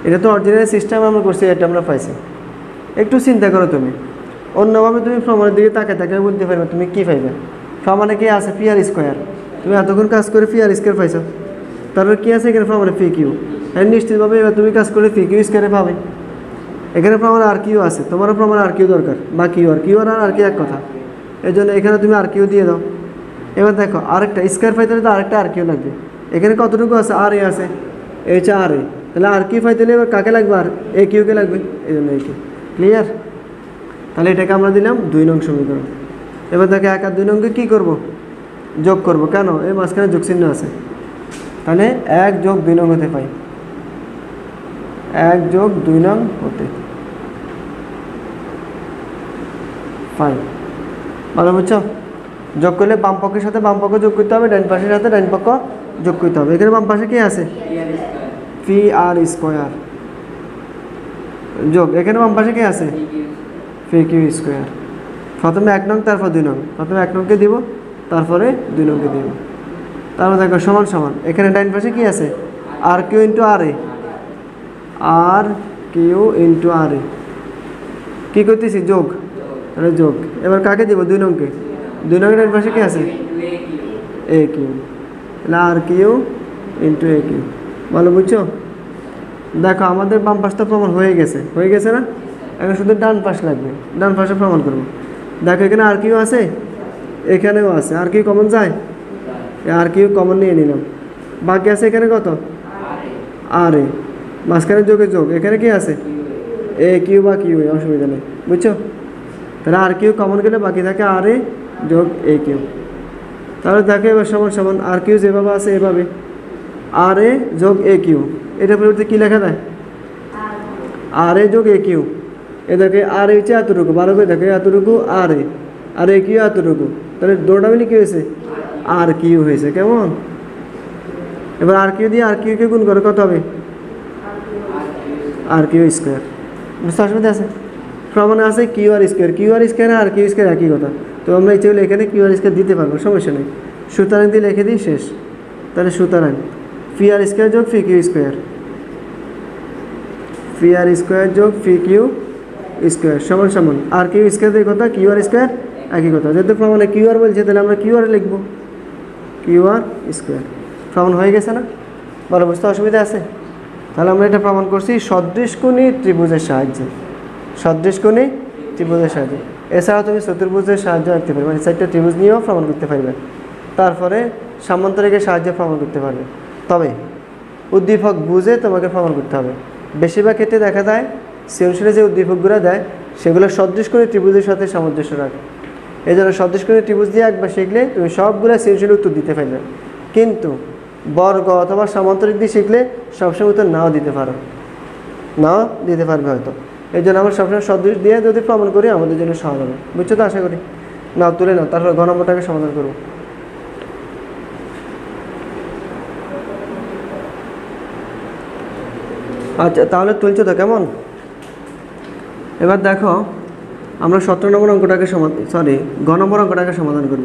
এটা তো অরিজিনাল সিস্টেম আমরা করছি, এটা আমরা পাইছি। একটু চিন্তা করো তুমি, অন্যভাবে তুমি প্রমাণের দিকে তাকে বলতে পারবে তুমি কী পাইবে। প্রমাণে কি আছে, পি আর স্কোয়ার। তুমি এতক্ষণ কাজ করে পি আর স্কোয়ার পাইছো, তারপর কী আছে এখানে প্রমাণে পি কিউ। হ্যাঁ নিশ্চিতভাবে এবার তুমি কাজ করে পি কিউ স্কোয়ারে পাবে। এখানে প্রমাণ আর কিউ আছে, তোমারও প্রমাণ আর কিউ দরকার, বা কিউ আর কি এক কথা। এই জন্য এখানে তুমি আর কিউ দিয়ে দাও। এবার দেখো আরেকটা স্কোয়ার পাইতে হলে তো আরেকটা আর কিউ লাগবে। এখানে কতটুকু আছে, আর এ আছে, এই হচ্ছে আর এ। তাহলে আর কিউ পাইতে হলে এবার কাকে লাগবে, আর এ কিউকে লাগবে, এই জন্য এ কিউ। ক্লিয়ার? তাহলে এটাকে আমরা দিলাম 2 নং সমীকরণ। এবার দেখো 1 আর 2 নংকে কী করবো, যোগ করব। কেন? এই মাঝখানে যোগ চিহ্ন আছে, তাহলে 1 যোগ 2 নং হতে পাই, 1 যোগ 2 নং হতে 5। ভালো বুঝছো? যোগ করলে বাম পক্ষের সাথে বাম পক্ষ যোগ করতে হবে, ডান পাশের সাথে ডান পক্ষ যোগ করতে হবে। এখানে বাম পাশে কি আছে, পি আর স্কোয়ার যোগ, এখানে বাম পাশে কি আছে, পি কিউ স্কোয়ার। প্রথমে 1 নং তারপর 2 নং, প্রথমে 1 নংকে দিব তারপরে 2 নংকে দিব। তারপর দেখো সমান সমান, এখানে ডান পাশে কি আছে, আর কিউ ইন্টু আর এ, আর কিউ ইন্টু আর এ। কী করতেছি, যোগ, তাহলে যোগ। এবার কাকে দিব, 2 নংকে। 2 নংয়ের ডান পাশে কি আছে, এ কিউ, তাহলে আর কিউ ইন্টু এ কিউ। ভালো বুঝছো? দেখো আমাদের বাম পাশটা প্রমাণ হয়ে গেছে না? এখন শুধু ডান পাশ লাগবে, ডান পাশে প্রমাণ করবো। দেখো এখানে আর কিউ আছে, এখানেও আছে, আর কিউ কমন যায়, আর কিউ কমন নিয়ে নিলাম। বাকি আছে এখানে কত, আর এ, মাঝখানে যোগে যোগ, এখানে কি আছে, এ কিউ বা কিউ, অসুবিধা নেই। বুঝছো? তাহলে আর কিউ কমন গেলে বাকি থাকে আর এ যোগ এ কিউ। তাহলে দেখো এবার সমান সমান, আর কিউ যেভাবে আছে এভাবে, আর এ যোগ এ কিউ। এটা পরিবর্তে কী লেখা যায়, আর এ যোগ এ কিউ। এ দেখে আর এ হচ্ছে এতটুকু, ভালো করে দেখে এতটুকু আর এ, আর এ কিউ এতটুকু, তাহলে দৌড়া মিলে কী হয়েছে, আর কিউ হয়েছে। কেমন? এবার আর কিউ দিয়ে আর কিউকে গুণ করে কত হবে, আর কিউ স্কোয়ার। বুঝতে অসুবিধা আছে? প্রমাণে আছে কিউ আর স্কোয়ার আর কিউ স্কোয়ার একই কথা। তো আমরা ইচ্ছে হলে এখানে কিউ আর স্কোয়ার দিতে পারবো, সমস্যা নেই। সুতরাং দিয়ে লিখে দিই, শেষ। তাহলে সুতরাং পি আর স্কোয়ার যোগ P Q square, P R square যোগ পি কিউ স্কোয়ার সমান সমান আর কিউ স্কোয়ার দিয়ে কথা, কিউ আর স্কোয়ার একই কথা। যেহেতু প্রমাণে কিউ আর বলছে তাহলে আমরা কিউ আর লিখবো, কিউ আর স্কোয়ার। প্রমাণ হয়ে গেছে না? বলো বুঝতে অসুবিধা আছে? তাহলে আমরা এটা প্রমাণ করছি সদৃশকোণী ত্রিভুজের সাহায্যে, সদৃশকোণী ত্রিভুজের সাহায্যে। এছাড়াও তুমি চতুর্ভুজের সাহায্য রাখতে পারবে, মানে 4টা ত্রিভুজ নিয়েও প্রমাণ করতে পারবে। তারপরে সামান্তরিকের সাহায্যে প্রমাণ করতে পারবে। তবে উদ্দীপক বুঝে তোমাকে প্রমাণ করতে হবে। বেশিরভাগ ক্ষেত্রে দেখা যায় সৃজনশীলে যে উদ্দীপকগুলো দেয় সেগুলো সদৃশকোণী ত্রিভুজের সাথে সামঞ্জস্য রাখে। এই জন্য সদৃশকোণী ত্রিভুজ দিয়ে একবার শিখলে তুমি সবগুলো সৃজনশীল উত্তর দিতে পারবে। কিন্তু বর্গ অথবা সামান্তরিক দিয়ে শিখলে সবসময় উত্তর নাও দিতে পারবে হয়তো। এই জন্য আমরা সবসময় সদৃশ দিয়ে যদি প্রমাণ করি আমাদের জন্য সহজ হবে। বুঝছো তো? আশা করি। নাও তুলে নাও, তারপর ঘ নম্বরটাকে সমাধান করবো। আচ্ছা তাহলে তুলছো তো? কেমন? এবার দেখো আমরা 17 নম্বর অঙ্কটাকে ঘ নম্বর অঙ্কটাকে সমাধান করব।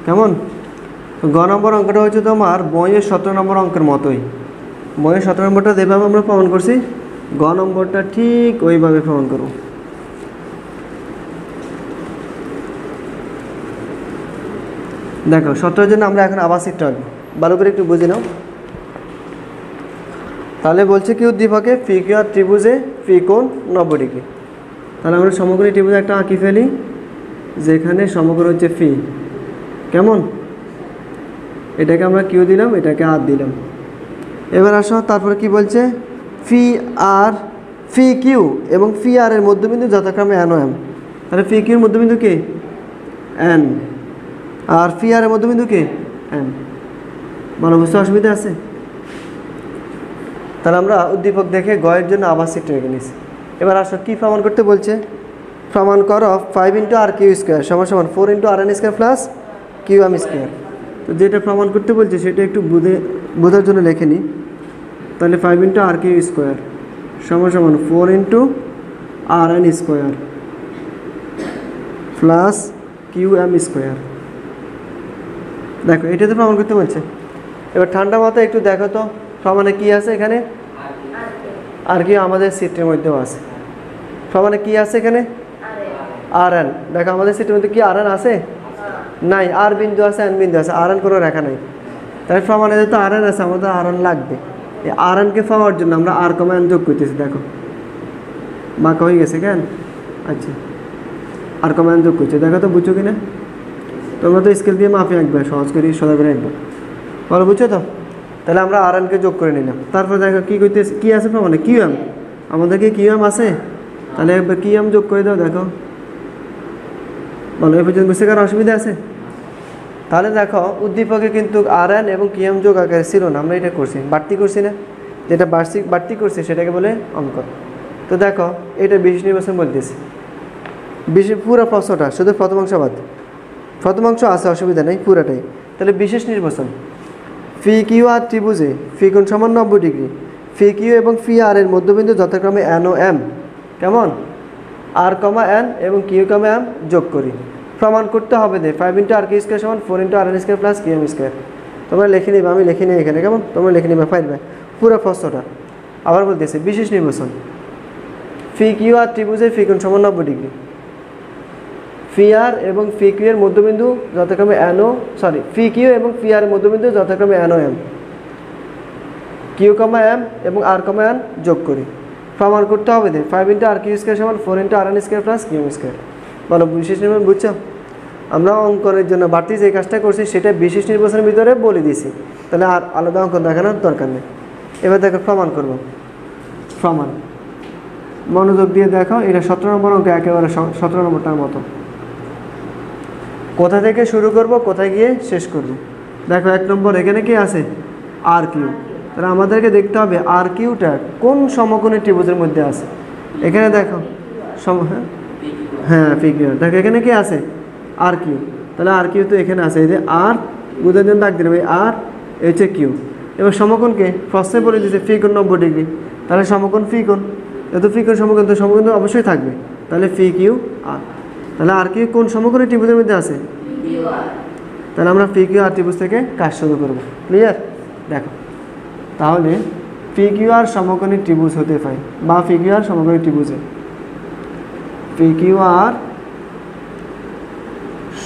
কেমন? ঘ নম্বর অঙ্কটা হচ্ছে তোমার বইয়ের 17 নম্বর অঙ্কের মতোই। বইয়ের 17 নম্বরটা যেভাবে আমরা প্রমাণ করছি ঘ নম্বরটা ঠিক ওইভাবে প্রমাণ করব। দেখো 17-এর জন্য আমরা এখন আবার চিত্র আঁকবো, ভালো করে একটু বুঝে নাও। তাহলে বলছে কি উদ্দীপকে পি কিউ আর ত্রিভুজে পি কোণ 90 ডিগ্রি। তাহলে আমরা সমকোণী ত্রিভুজ একটা আঁকি ফেলি যেখানে সমকোণ হচ্ছে ফি। কেমন? এটাকে আমরা কিউ দিলাম, এটাকে আর দিলাম। এবার আসো তারপরে কি বলছে, ফি কিউ এবং ফি আর এর মধ্যবিন্দু যথাক্রমে এন ও এম। তাহলে ফি কিউর মধ্যবিন্দু কে? এন। আর ফি আর এর মধ্যবিন্দু কে? এম। বলো, বুঝতে অসুবিধা আছে? তাহলে আমরা উদ্দীপক দেখে গয়ের জন্য আবার সিট রেখে নিছি। এবার আসো কী প্রমাণ করতে বলছে। প্রমাণ করো 5 × r কিউ স্কোয়ার সমান সমান 4 × r n square plus Q M square. তো যেটা প্রমাণ করতে বলছে সেটা একটু বোঝার জন্য লিখে নিই। তাহলে 5 × r কিউ স্কোয়ার সমান সমান 4 × r n square plus Q M square. দেখো এটা তো প্রমাণ করতে বলছে। এবার ঠান্ডা মাথায় একটু দেখো তো প্রমাণে কি আছে এখানে। আর কি আমাদের সিটের মধ্যেও আছে। প্রমাণে কি আছে এখানে? আর এন। দেখো আমাদের সিটের মধ্যে কি আর এন আছে? নাই। আর বিন্দু আছে, এন বিন্দু আছে, আর এন কোনো রেখা নাই। তাই প্রমাণে যেহেতু আর এন আছে আমাদের আর এন লাগবে। এই আর এনকে পাওয়ার জন্য আমরা আর কমা এন যোগ করতেছি। দেখো মাকা হয়ে গেছে কেন? আচ্ছা, আর কমা এন যোগ করছে। দেখো তো বুঝছো কিনা? তোমরা তো স্কেল দিয়ে মাপে আঁকবে, সহজ করে সোজা করে আঁকবে। বলো বুঝছো তো? তাহলে আমরা আর এনকে যোগ করে নিলাম। তারপর দেখো কী করতেছে, কী আছে প্রমাণে? Q M. আমাদের কি কিউ এম আছে? তাহলে একবার কিউ এম যোগ করে দাও। দেখো বলো, এই পর্যন্ত বুঝতে কারো অসুবিধা আছে? তাহলে দেখো উদ্দীপকে কিন্তু আর এন এবং কিউ এম যোগ আকারে ছিল না, আমরা এটা করছি, বাড়তি করছি না? যেটা বাড়তি করছি সেটাকে বলে অঙ্ক। তো দেখো এটা বিশেষ নির্বাচন বলতেছি। বিশেষ পুরো প্রশ্নটা শুধু প্রথম অংশ বাদ, প্রথম অংশ আছে অসুবিধা নেই পুরাটাই। তাহলে বিশেষ নির্বাচন ফি কিউ আর ত্রিভুজে ফি কোণ সমান 90 ডিগ্রি, ফি কিউ এবং ফি আর এর মধ্যবিন্দু যথাক্রমে এন ও এম। কেমন? আর কমা এন এবং কিউ কমা এম যোগ করি। প্রমাণ করতে হবে যে 5 × r কিউ স্কোয়ার সমান 4 × r n square plus Q M square. তোমরা লিখে নিবে, আমি লিখে নিই এখানে। কেমন? তোমরা লিখে নিবে, পাইবে পুরো প্রশ্নটা। আবার বলতেছে বিশেষ নির্বাচন ফি কিউ আর ত্রিভুজের ফি কোণ সমান 90 ডিগ্রি, ফি আর এবং ফি কিউ এর মধ্যবিন্দু যথাক্রমে ফি কিউ এবং ফি আর এর মধ্যবিন্দু যথাক্রমে এন ও এম, কিউ কমা এম এবং আর কমা এন যোগ করি। প্রমাণ করতে হবে যে 5 × r কিউ স্কোয়ার সমান 4 × r n square plus Q M square. বলো বিশেষ নির্বাচন বুঝছো? আমরা অঙ্কনের জন্য বাড়তি যে কাজটা করছি সেটা বিশেষ নির্বাচনের ভিতরে বলে দিয়েছি। তাহলে আর আলাদা অঙ্ক দেখানোর দরকার নেই। এবার দেখো প্রমাণ করব। প্রমাণ মনোযোগ দিয়ে দেখো, এটা 17 নম্বর অঙ্ক, একেবারে 17 নম্বরটার মতো। কোথা থেকে শুরু করব, কোথায় গিয়ে শেষ করব। দেখো 1 নম্বর এখানে কি আছে? আর কিউ। তাহলে আমাদেরকে দেখতে হবে আর কিউটা কোন সমকোণী ত্রিভুজের মধ্যে আছে। এখানে দেখো হ্যাঁ পি কিউ। দেখো এখানে কি আছে? আর কিউ। তাহলে আর কিউ তো এখানে আছে। এই যে আর বুঝার জন্য ডাক দিলাম, এই আর হচ্ছে কিউ। এবার সমকোণকে প্রশ্নে বলে দিয়েছে ফি কোণ 90 ডিগ্রি। তাহলে সমকোণ ফি কোণ, যেহেতু ফি কোণ সমকোণ, তো সমকোণ তো অবশ্যই থাকবে। তাহলে ফি কিউ আর। তাহলে আর কিউ কোন সমকোণী ত্রিভুজের মধ্যে আছে? তাহলে আমরা পি কিউ আর ত্রিভুজ থেকে কাজ শুরু করব। ক্লিয়ার? দেখো তাহলে পি কিউ আর সমকোণী ত্রিভুজ হতে পারে, বা পি কিউ আর সমকোণী ত্রিভুজে, পি কিউ আর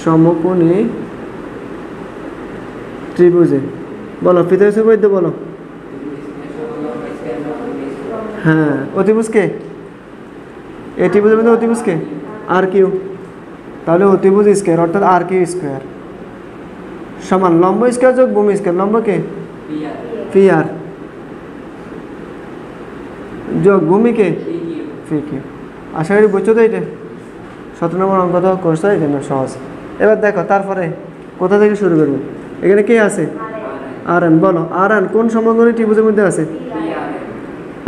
সমকোণী ত্রিভুজে। বলো পিতার সুবৈদ্য বলো। হ্যাঁ অতিভুজকে, এই ত্রিভুজের মধ্যে অতিভুজকে আর কিউ। তাহলে অতিভুজ স্কোয়ার অর্থাৎ আর কিউ স্কোয়ার সমান লম্ব স্কোয়ার যোগ ভূমি স্কোয়ার। লম্বকে পি আর যোগ ভূমিকে পি কিউ। আশা করি বুঝছো তো? এটা 17 নম্বর অঙ্ক তো করছো, এই জন্য সহজ। এবার দেখো তারপরে কোথা থেকে শুরু করবো। এখানে কে আছে? আর এন। বলো আর এন কোন সমকোণী ত্রিভুজের মধ্যে আছে?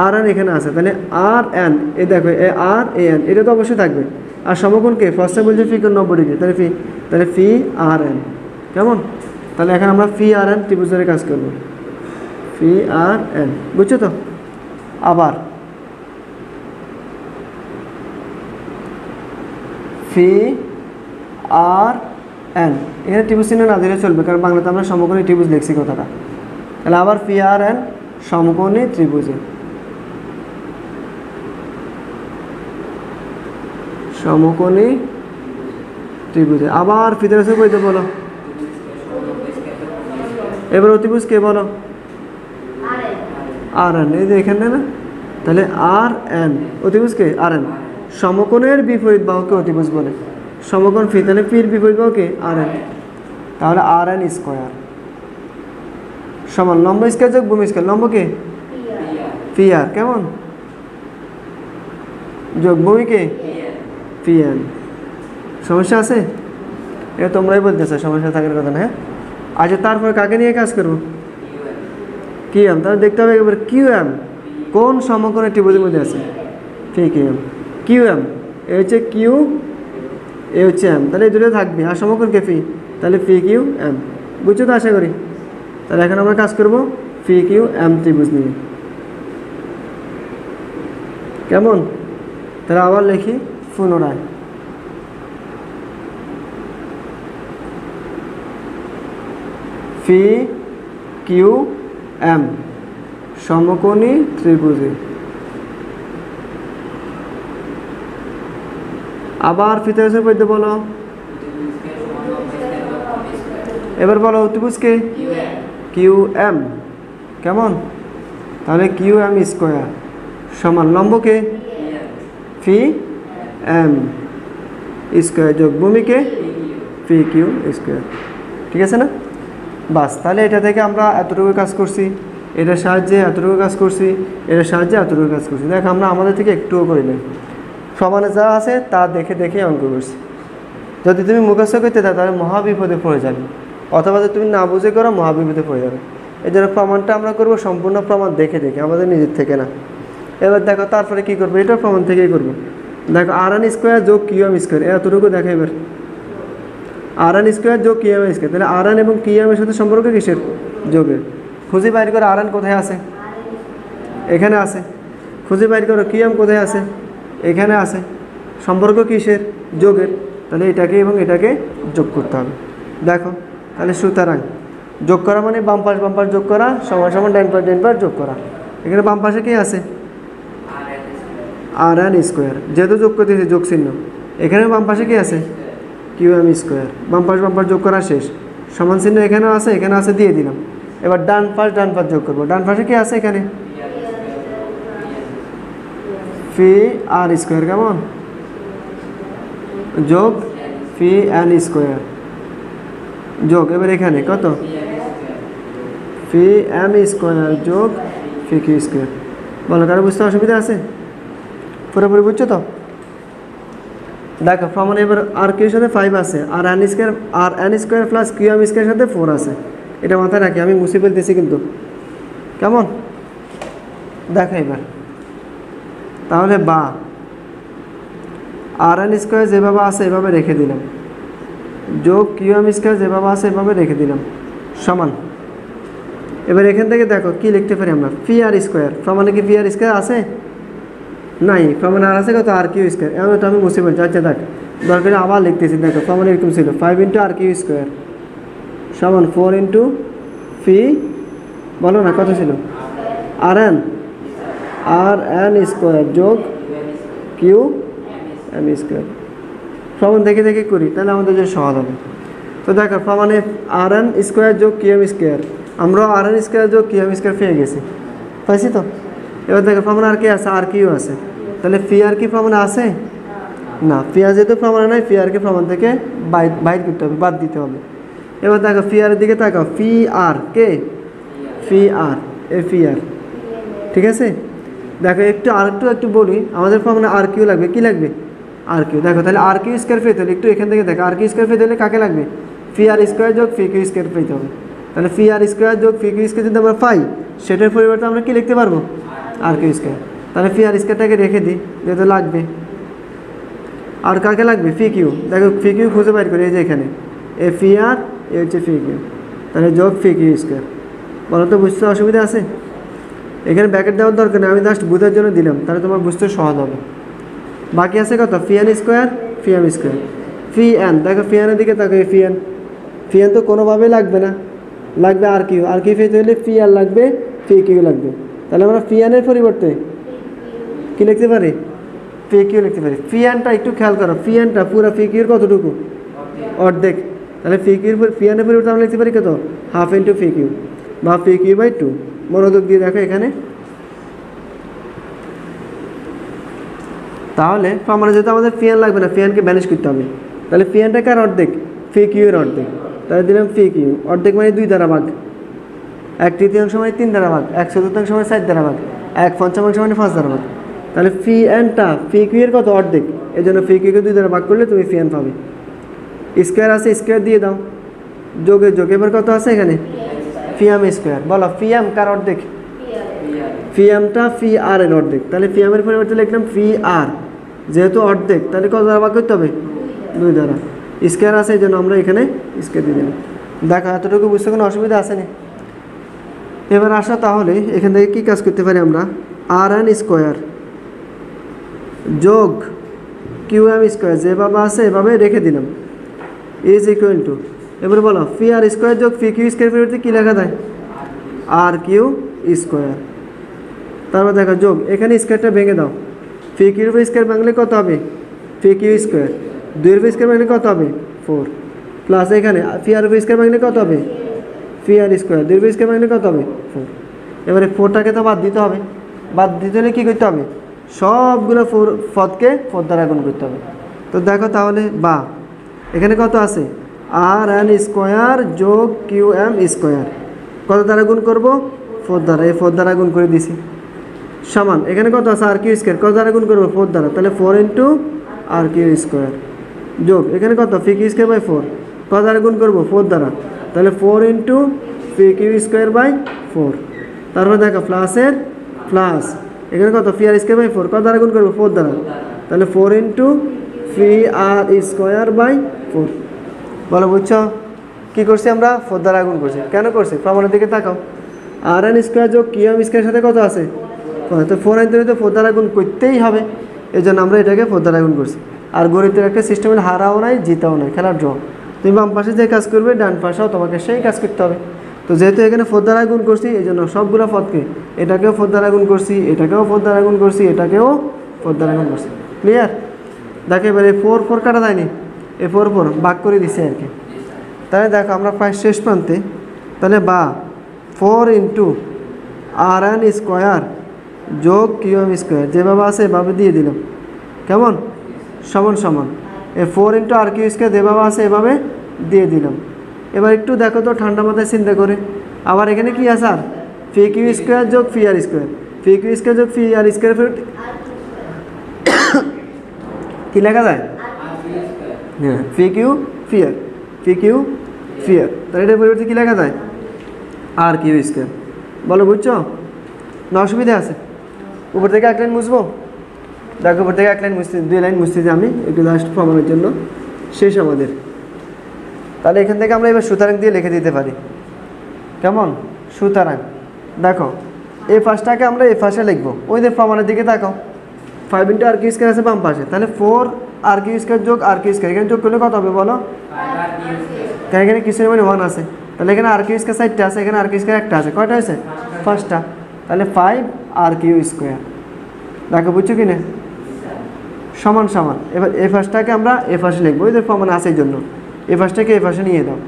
আর এন এখানে আছে। তাহলে আর এন, এই দেখো এ আর এ এন, এটা তো অবশ্যই থাকবে। আর সমকোণকে ফার্স্টে বলছে ফি কোণ 90 ডিগ্রি, তাহলে ফি আর এন। কেমন? তাহলে এখন আমরা ফি আর এন ত্রিভুজের কাজ করব। ফি আর এন, বুঝছো তো? আবার ফি আর এন, এখানে ত্রিভুজ চিহ্ন না দিলে চলবে, কারণ বাংলাতে আমরা সমকোণী ত্রিভুজ লিখছি কথাটা। তাহলে আবার ফি আর এন সমকোণী ত্রিভুজে, সমকোণী ত্রিভুজে আবার ফিতে রয়েছে বইতে বলো। এবার অতিভুজ কে বলো? আর এন। এই যে এখানে না, তাহলে আর এন অতিভুজ কে? আর এন। সমকোণের বিপরীত বাহুকে অতিভুজ বলে। সমকোণ ফি, তাহলে ফির বিপরীত বাহুকে আর এন। তাহলে আর এন স্কোয়ার সমান লম্ব স্কোয়ার যোগ ভূমি স্কোয়ার। লম্বকে পি আর, কেমন? যোগ ভূমিকে পি এন। সমস্যা আছে? এটা তোমরাই বলতেছো, সমস্যা থাকার কথা না। হ্যাঁ আচ্ছা, তারপরে কাকে নিয়ে কাজ করবো? কিউ এম, তাহলে দেখতে হবে এবার কিউ এম কোন সমকোণী ত্রিভুজের মধ্যে আছে, ফি Q M. Q M A হচ্ছে কিউ, এ হচ্ছে এম, তাহলে এই দুটো থাকবে, আর সমকোণকে ফি, তাহলে ফি কিউ এম। বুঝছো তো আশা করি। তাহলে এখন আমরা কাজ করব ফি কিউ এম ত্রিভুজ নিয়ে, কেমন? তাহলে আবার লিখি পুনরায়, ফি কিউ এম সমকোণী ত্রিভুজে। আবার ফিতারের পদ্ধতি বলো, এবার বলো ত্রিভুজকে কিউ এম, কেমন? তাহলে কিউ এম স্কোয়ার সমান লম্বকে ফি এম স্কোয়ার যোগ ভূমিকে ফি কিউ স্কোয়ার। ঠিক আছে না? বাস, তাহলে এটা থেকে আমরা এতটুকু কাজ করছি, এটার সাহায্যে এতটুকু কাজ করছি, এটার সাহায্যে এতটুকু কাজ করছি। দেখ আমরা আমাদের থেকে একটুও করি না, সমানে যা আছে তা দেখে দেখে অঙ্ক করছি। যদি তুমি মুখস্থ করতে দাও তাহলে মহাবিপদে পড়ে যাবে, অথবা যদি তুমি না বুঝে করো মহাবিপদে পড়ে যাবে। এই জন্য প্রমাণটা আমরা করবো সম্পূর্ণ প্রমাণ দেখে দেখে, আমাদের নিজের থেকে না। এবার দেখো তারপরে কী করবো, এটাও প্রমাণ থেকেই করবো। দেখো আর এন স্কোয়ার যোগ কিউ এম স্কোয়ার, এতটুকু দেখো এবার আর এন স্কোয়ার যোগ কিউ এম স্কোয়ার, তাহলে আর এন এবং কিউ এমের সাথে সম্পর্ক কিসের? যোগের। খুঁজে বাইর করো আর এন কোথায় আছে, এখানে আছে। খুঁজে বাইর করো কিউ এম কোথায় আছে, এখানে আছে। সম্পর্ক কিসের? যোগের। তাহলে এটাকে এবং এটাকে যোগ করতে হবে। দেখো তাহলে সুতরাং যোগ করা মানে বাম পাশ যোগ করা সমান সমান ডান পাশ যোগ করা। এখানে বাম পাশে কি আছে? আর এন স্কোয়ার, যেহেতু যোগ করতেছি যোগ চিহ্ন। এখানে বাম পাশে কি আছে? Q M square. বাম পাশ যোগ করা শেষ, সমান চিহ্ন এখানেও আছে, এখানে আছে, দিয়ে দিলাম। এবার ডান পাশ যোগ করবো। ডান পাশে কি আছে? এখানে ফি আর স্কোয়ার, কেমন? যোগ ফি এন স্কোয়ার যোগ, এবার এখানে কত? ফি এম স্কোয়ার যোগ ফি কিউ স্কোয়ার। বলো কারো বুঝতে অসুবিধা আছে? পুরোপুরি বুঝছো তো? দেখো প্রমাণ এবার আর কিউর সাথে 5 আছে, আর N square plus Q M স্কোয়ারের সাথে 4 আছে। এটা মাথায় রাখি, আমি মুছে ফেলতেছি কিন্তু, কেমন? দেখো এবার তাহলে বা আর এন স্কোয়ার যেভাবে আছে এভাবে রেখে দিলাম, যোগ কিউ এম স্কোয়ার যেভাবে আছে এভাবে রেখে দিলাম, সমান। এবার এখান থেকে দেখো কি লিখতে পারি আমরা, ফি আর স্কোয়ার। প্রমাণে কি ফি আর স্কোয়ার আছে? নাই। প্রমাণে আর আছে কত? আর কিউ স্কোয়ার। এমন তো আমি মুছে ফেলছি। আচ্ছা দেখ, দরকার আবার লিখতেছি। দেখো প্রমাণে এরকম ছিল 5 ইন্টু আর কিউ স্কোয়ার সমান 4 ইন্টু ফি, বলো না কত ছিল? আর এন স্কোয়ার যোগ কিউ এম স্কোয়ার। প্রমাণ দেখে দেখে করি, তাহলে আমাদের যে সহজ হবে। তো দেখো প্রমাণে আর এন স্কোয়ার যোগ কিউ এম স্কোয়ার, আমরা আর এন স্কোয়ার যোগ কিউ এম স্কোয়ার পেয়ে গেছি, পাইছি তো? এবার দেখো প্রমাণ আর কি আছে? আর কিউ আছে। তাহলে ফি আর কি প্রমাণে আছে? না, ফি আর যেহেতু প্রমাণে নাই, ফি আর কি প্রমাণ থেকে বাইর করতে হবে, বাদ দিতে হবে। এবার দেখো ফি আরের দিকে তাকাও, ফি আর কে? ফি আর, এ ফি আর, ঠিক আছে? দেখো একটু বলি, আমাদের প্রমাণে আর কিউ লাগবে, কি লাগবে? আর কিউ। দেখো তাহলে আর কিউ স্কোয়ার পেতে হলে একটু এখান থেকে দেখো, আর কিউ স্কোয়ার পেতে হলে কাকে লাগবে? ফি আর স্কোয়ার যোগ ফি কিউ স্কোয়ার পেতে হবে। তাহলে ফি আর স্কোয়ার যোগ ফি কিউ স্কোয়ার যদি আমরা পাই, সেটার পরিবর্তে আমরা কি লিখতে পারবো? আর কিউ স্কোয়ার। তাহলে ফি আর স্কোয়ারটাকে রেখে দিই, যেহেতু লাগবে। আর কাকে লাগবে? ফি কিউ। দেখো ফি কিউ খুঁজে বাইর করি, এই যে এখানে এ ফি আর, এ হচ্ছে ফি কিউ, তাহলে যোগ ফি কিউ স্কোয়ার। বলো তো বুঝতে অসুবিধা আছে? এখানে ব্র্যাকেট দেওয়ার দরকার নেই, আমি জাস্ট বোঝার জন্য দিলাম, তাহলে তোমার বুঝতে সহজ হবে। বাকি আছে কত? ফি এন স্কোয়ার, ফি এম স্কোয়ার, ফি এন। দেখো ফি এনের দিকে তাকে, ফি এন তো কোনোভাবেই লাগবে না, লাগবে আর কিউ। আর কিউ পেতে হলে ফি আর লাগবে, ফি কিউ লাগবে। তাহলে আমরা ফি এনের পরিবর্তে কী লিখতে পারি? ফি কিউ লিখতে পারি। ফি এনটা একটু খেয়াল করো, ফি এনটা পুরো ফি কিউর কতটুকু? অর্ধেক। তাহলে ফি এনের পরিবর্তে আমরা লিখতে পারি কত? হাফ ইন্টু ফি কিউ বা ফি কিউ বাই 2। মনোযোগ দিয়ে দেখো এখানে। তাহলে প্রমাণে যেহেতু আমাদের ফি এন লাগবে না, ফি এনকে ব্যানিশ করতে হবে। তাহলে ফি এনটা কার অর্ধেক? ফি কিউ এর অর্ধেক। তাহলে দিলাম ফি কিউ অর্ধেক মানে 2 দ্বারা ভাগ, 1/3 মানে 3 দ্বারা ভাগ, 1/4 মানে 4 দ্বারা ভাগ, 1/5 মানে 5 দ্বারা ভাগ। তাহলে ফি এনটা ফি কিউ এর কত? অর্ধেক। এই জন্য ফি কিউকে 2 দ্বারা ভাগ করলে তুমি ফি এন পাবে। স্কোয়ার আছে, স্কোয়ার দিয়ে দাও, যোগে যোগ। এবার কত আছে এখানে? ফি ফি এম স্কোয়ার। বলো ফি এম কার অর্ধেক? ফি এমটা ফি আর এর অর্ধেক, তাহলে ফি এমের পরিবর্তে লিখলাম ফি আর, যেহেতু অর্ধেক তাহলে কত দ্বারা ভাগ করতে হবে? 2 দ্বারা। স্কোয়ার আছে এই জন্য আমরা এখানে স্কোয়ার দিয়ে দিলাম। দেখো এতটুকু বুঝতে কোনো অসুবিধা আসেনি? এবার আসা তাহলে এখান থেকে কী কাজ করতে পারি আমরা? আর এন স্কোয়ার যোগ কিউ এম স্কোয়ার যেভাবে আছে এভাবে রেখে দিলাম ইজ ইকুয়াল টু, এবার বলো ফি আর স্কোয়ার যোগ ফি কিউ স্কোয়ার পরিবর্তে কী লেখা যায়? আর কিউ স্কোয়ার। তারপর দেখো যোগ, এখানে স্কোয়ারটা ভেঙে দাও, ফি কিউর উপর স্কোয়ার ভাঙলে কত হবে? ফি কিউ স্কোয়ার। 2 এর উপর স্কোয়ার ভাঙলে কত হবে? 4 প্লাস এখানে ফি আর উপর স্কোয়ার ভাঙলে কত হবে? P R square. 2 এর উপর স্কোয়ার ভাঙলে কত হবে? 4। এবারে 4টাকে তো বাদ দিতে হবে, বাদ দিতে হলে কী করতে হবে? সবগুলো পদকে 4 দ্বারা গুণ করতে হবে। তো দেখো তাহলে বা এখানে কত আছে? আর এন স্কোয়ার যোগ কিউ এম স্কোয়ার কত দ্বারা গুণ করব? 4 দ্বারা। এই 4 দ্বারা গুণ করে দিছি সমান এখানে কত আছে? আর কিউ স্কোয়ার কত দ্বারা গুণ করবো? 4 দ্বারা, তাহলে 4 ইন্টু আর কিউ স্কোয়ার যোগ এখানে কত? ফি কিউ স্কোয়ার বাই 4 কত দ্বারা গুণ করবো? 4 দ্বারা, তাহলে 4 into phi Q square by 4। তারপর দেখো প্লাসের প্লাস এখানে কত? ফি আর স্কোয়ার বাই 4 কত দ্বারা গুণ করবো? 4 দ্বারা, তাহলে 4 into phi R square by 4। বলো বুঝছো কী করছি আমরা? 4 দ্বারা গুণ করছি। কেন করছি? প্রমাণের দিকে তাকাও। আর এন স্কোয়ার যোগ কিউ এম স্কোয়ারের সাথে কত আছে? তো 4 আনতে হলে তো 4 দ্বারা গুণ করতেই হবে, এই জন্য আমরা এটাকে 4 দ্বারা গুণ করছি। আর গণিতের একটা সিস্টেমের হারাও নাই জিতাও নাই, খেলার ড্র। তুমি বাম পাশে যে কাজ করবে ডান পাশেও তোমাকে সেই কাজ করতে হবে। তো যেহেতু এখানে 4 দ্বারা গুণ করছি এই জন্য সবগুলো পদকে এটাকেও 4 দ্বারা গুণ করছি, এটাকেও 4 দ্বারা গুণ করছি, এটাকেও 4 দ্বারা গুণ করছি। ক্লিয়ার? দেখো এবার এই 4 4 কাটা যায়নি, এই 4 4 ভাগ করে দিছি আর কি। তাহলে দেখো আমরা প্রায় শেষ প্রান্তে, তাহলে বা 4 ইন্টু আর এন স্কোয়ার যোগ কিউ এম স্কোয়ার যেভাবে আছে এভাবে দিয়ে দিলাম, কেমন? সমান সমান এই 4 ইন্টু আর কিউ স্কোয়ার যেভাবে আছে এভাবে দিয়ে দিলাম। এবার একটু দেখো তো ঠান্ডা মাথায় চিন্তা করে, আবার এখানে কি আছে? আর ফি কিউ স্কোয়ার যোগ ফি আর স্কোয়ার, ফি কিউ স্কোয়ার যোগ ফি আর স্কোয়ার কি লেখা যায়? হ্যাঁ ফি কিউ ফিয়ার, ফি কিউ ফিয়ার, তাহলে এটার পরিবর্তে কী লেখা যায়? আর কিউ স্কোয়ার। বলো বুঝছো না? অসুবিধা আছে? উপর থেকে 1 লাইন মুছবো? দেখো উপর থেকে 1 লাইন মুছতে 2 লাইন মুছতেছি আমি একটু লাস্ট প্রমাণের জন্য শেষ আমাদের। তাহলে এখান থেকে আমরা এবার সুতরাং দিয়ে লিখে দিতে পারি, কেমন? সুতরাং দেখো এই ফার্স্টটাকে আমরা এই পাশে লিখবো, ওই যে প্রমাণের দিকে তাকাও, 5 ইন্টু আর কিউ স্কোয়ার আছে বাম পাশে, তাহলে 4 আর কিউ স্কোয়ার যোগ আর কিউ স্কোয়ার এখানে যোগ করলে কত হবে বলো? এখানে কিছু মানে 1 আছে, তাহলে এখানে আর কিউ স্কোয়ার 4টা আছে, এখানে আর কিউ স্কোয়ার 1টা আছে, কয়টা হয়েছে? 5টা, তাহলে 5 আর কিউ স্কোয়ার। দেখো বুঝছো কি না? সমান সমান। এবার এই ফার্স্টটাকে আমরা এ পাশে লিখবো, ওই যে প্রমাণ আছে এই জন্য এই ফার্স্টটাকে এই পাশে নিয়ে দাও,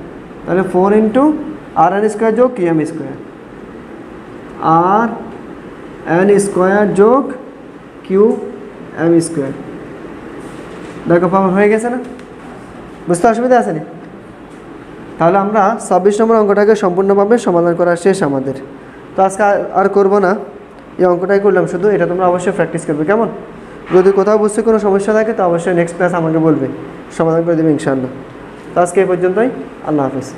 তাহলে 4 ইন্টু আর এন স্কোয়ার যোগ কিউ এম স্কোয়ার, আর এন স্কোয়ার যোগ কিউ এম স্কোয়ার। দেখো প্রমাণ হয়ে গেছে না? বুঝতে অসুবিধা আছে না? তাহলে আমরা 26 নম্বর অঙ্কটাকে সম্পূর্ণভাবে সমাধান করা শেষ আমাদের। তো আজকে আর করবো না, এই অঙ্কটাই করলাম শুধু, এটা তোমরা অবশ্যই প্র্যাকটিস করবে, কেমন? যদি কোথাও বুঝতে কোনো সমস্যা থাকে তো অবশ্যই নেক্সট ক্লাস আমাকে বলবে, সমাধান করে দেবে ইনশাআল্লাহ। তো আজকে এই পর্যন্তই, আল্লাহ হাফেজ।